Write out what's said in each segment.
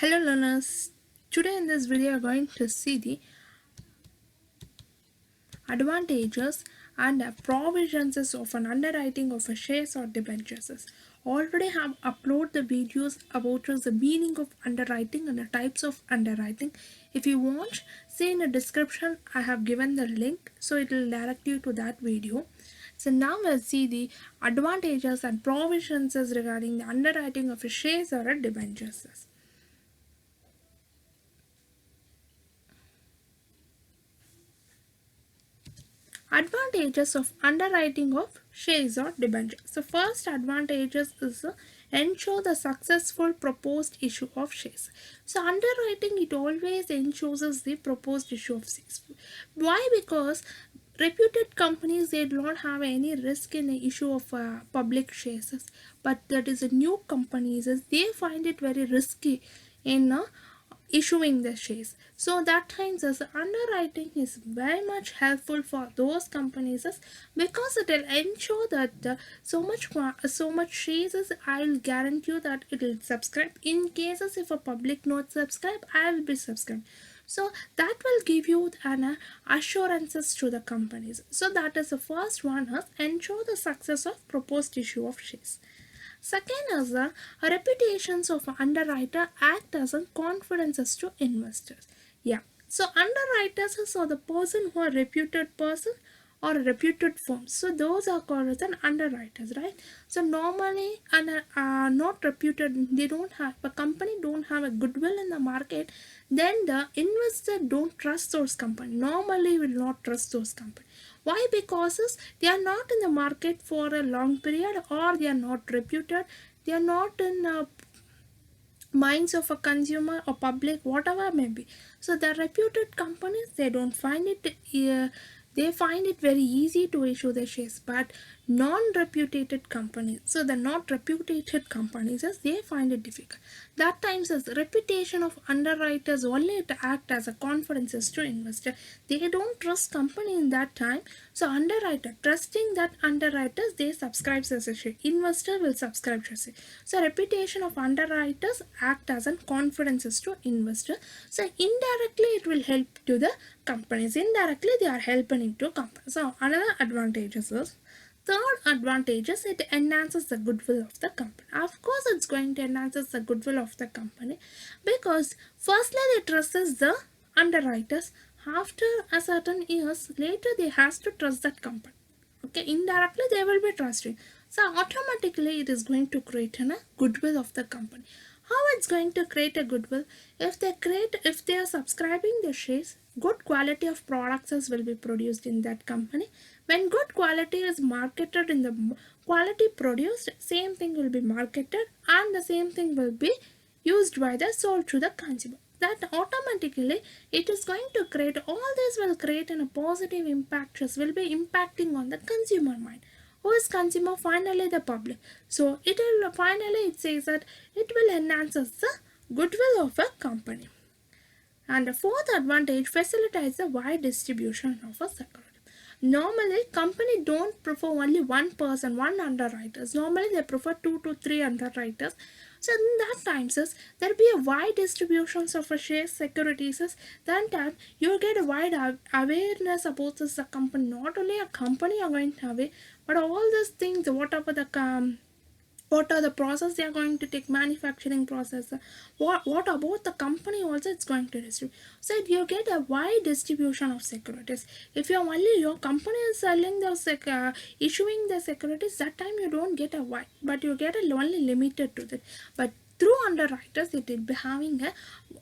Hello learners, today in this video we are going to see the advantages and provisions of an underwriting of a shares or debentures. Already have uploaded the videos about the meaning of underwriting and the types of underwriting. If you want, see in the description I have given the link, so it will direct you to that video. So now we'll see the advantages and provisions regarding the underwriting of a shares or a debentures. Advantages of underwriting of shares or debentures. So first advantages is ensure the successful proposed issue of shares. So underwriting it always ensures the proposed issue of shares. Why? Because reputed companies they do not have any risk in the issue of public shares, but that is a new companies they find it very risky in issuing the shares. So that times as underwriting is very much helpful for those companies because it will ensure that so much shares I'll guarantee you that it will subscribe. In cases if a public not subscribe, I will be subscribed. So that will give you an assurances to the companies. So that is the first one is ensure the success of proposed issue of shares. Second is the reputations of underwriter act as a confidences to investors. Yeah. So underwriters are the person who are reputed person or reputed firms. So those are called as an underwriters, right? So normally and not reputed, they don't have a company don't have a goodwill in the market, then the investor don't trust those company. Normally will not trust those company. Why? Because they are not in the market for a long period or they are not reputed. They are not in minds of a consumer or public, whatever may be. So the reputed companies they don't find it they find it very easy to issue the shares, but non-reputed companies, so the not reputed companies as they find it difficult. That times as reputation of underwriters only to act as a confidences to investor. They don't trust company in that time. So underwriter trusting that underwriters they subscribe as a share. Investor will subscribe as a share. So reputation of underwriters act as a confidences to investor. So indirectly it will help to the companies. Indirectly they are helping to companies. So another advantages is third advantage is it enhances the goodwill of the company. Of course, it's going to enhance the goodwill of the company because firstly they trust the underwriters. After a certain years later, they has to trust that company. Okay, indirectly they will be trusting. So automatically it is going to create a goodwill of the company. How it's going to create a goodwill? If they are subscribing the shares, good quality of products will be produced in that company. When good quality is marketed in the quality produced, same thing will be marketed and the same thing will be used by the sold to the consumer. That automatically it is going to create all this will create a positive impact will be impacting on the consumer mind. Who is consumer? Finally the public. So it will finally it says that it will enhance the goodwill of a company. And the fourth advantage facilitates the wide distribution of a security. Normally, company don't prefer only one person, one underwriters. Normally, they prefer 2 to 3 underwriters. So in that times, there be a wide distributions of a share securities. Then time you get a wide awareness about this company. Not only a company are going to have it, but all these things, whatever the what are the process they are going to take, manufacturing process, what about the company also it's going to distribute. So you get a wide distribution of securities. If you are only your company is selling the issuing the securities, that time you don't get a wide, but you get a only limited to that. But through underwriters it will be having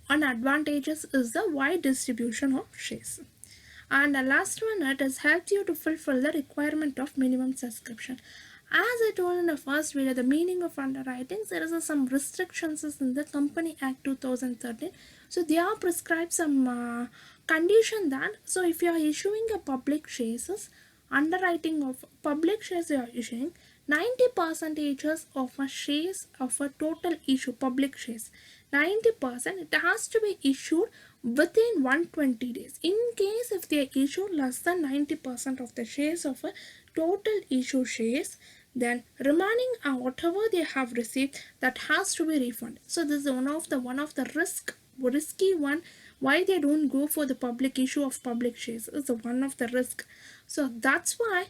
an advantages is the wide distribution of shares. And the last one, it has helped you to fulfill the requirement of minimum subscription. As I told in the first video, the meaning of underwriting, there is some restrictions in the Company Act 2013. So they are prescribed some condition that, so if you are issuing a public shares, underwriting of public shares you are issuing, 90 percentages of a shares of a total issue public shares, 90% it has to be issued within 120 days. In case if they issue less than 90% of the shares of a total issue shares, Then remaining whatever they have received, that has to be refunded. So this is one of the risky one, why they don't go for the public issue of public shares is one of the risk. So that's why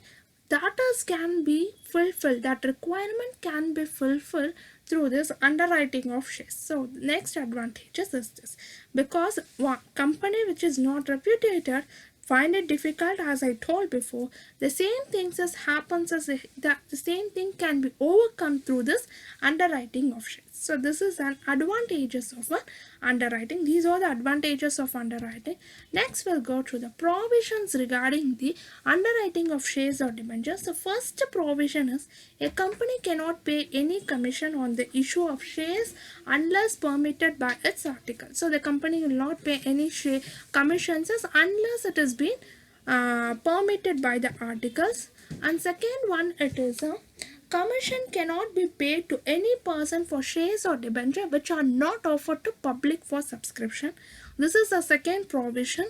that is can be fulfilled, that requirement can be fulfilled through this underwriting of shares. So next advantages is this, because one company which is not reputed find it difficult, as I told before, the same things as happens as the same thing can be overcome through this underwriting of shares. So this is an advantages of underwriting. These are the advantages of underwriting. Next we'll go to the provisions regarding the underwriting of shares or debentures. The first provision is a company cannot pay any commission on the issue of shares unless permitted by its article. So the company will not pay any share commissions unless it has been permitted by the articles. And second one, it is a commission cannot be paid to any person for shares or debenture which are not offered to public for subscription. This is the second provision.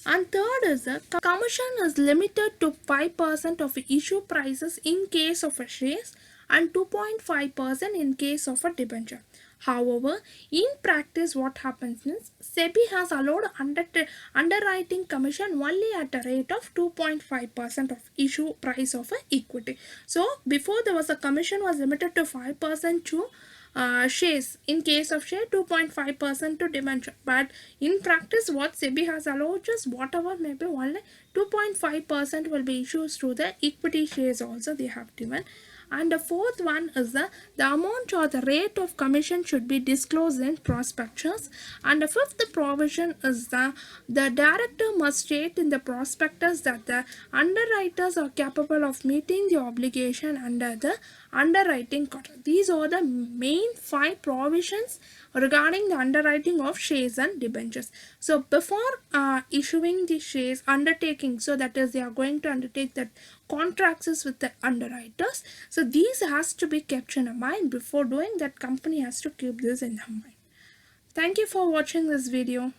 And third is the commission is limited to 5% of issue prices in case of a shares and 2.5% in case of a debenture. However, in practice what happens is SEBI has allowed underwriting commission only at a rate of 2.5% of issue price of equity. So before there was a commission was limited to 5% to shares, in case of share 2.5% to debenture, but in practice what SEBI has allowed, just whatever maybe only 2.5% will be issued through the equity shares also they have given. And the fourth one is the amount or the rate of commission should be disclosed in prospectus. And the fifth provision is the director must state in the prospectus that the underwriters are capable of meeting the obligation under the underwriting contract. These are the main 5 provisions regarding the underwriting of shares and debentures. So before issuing the shares undertaking, so that is they are going to undertake that contracts with the underwriters. So these has to be kept in mind before doing that. Company has to keep this in mind. Thank you for watching this video.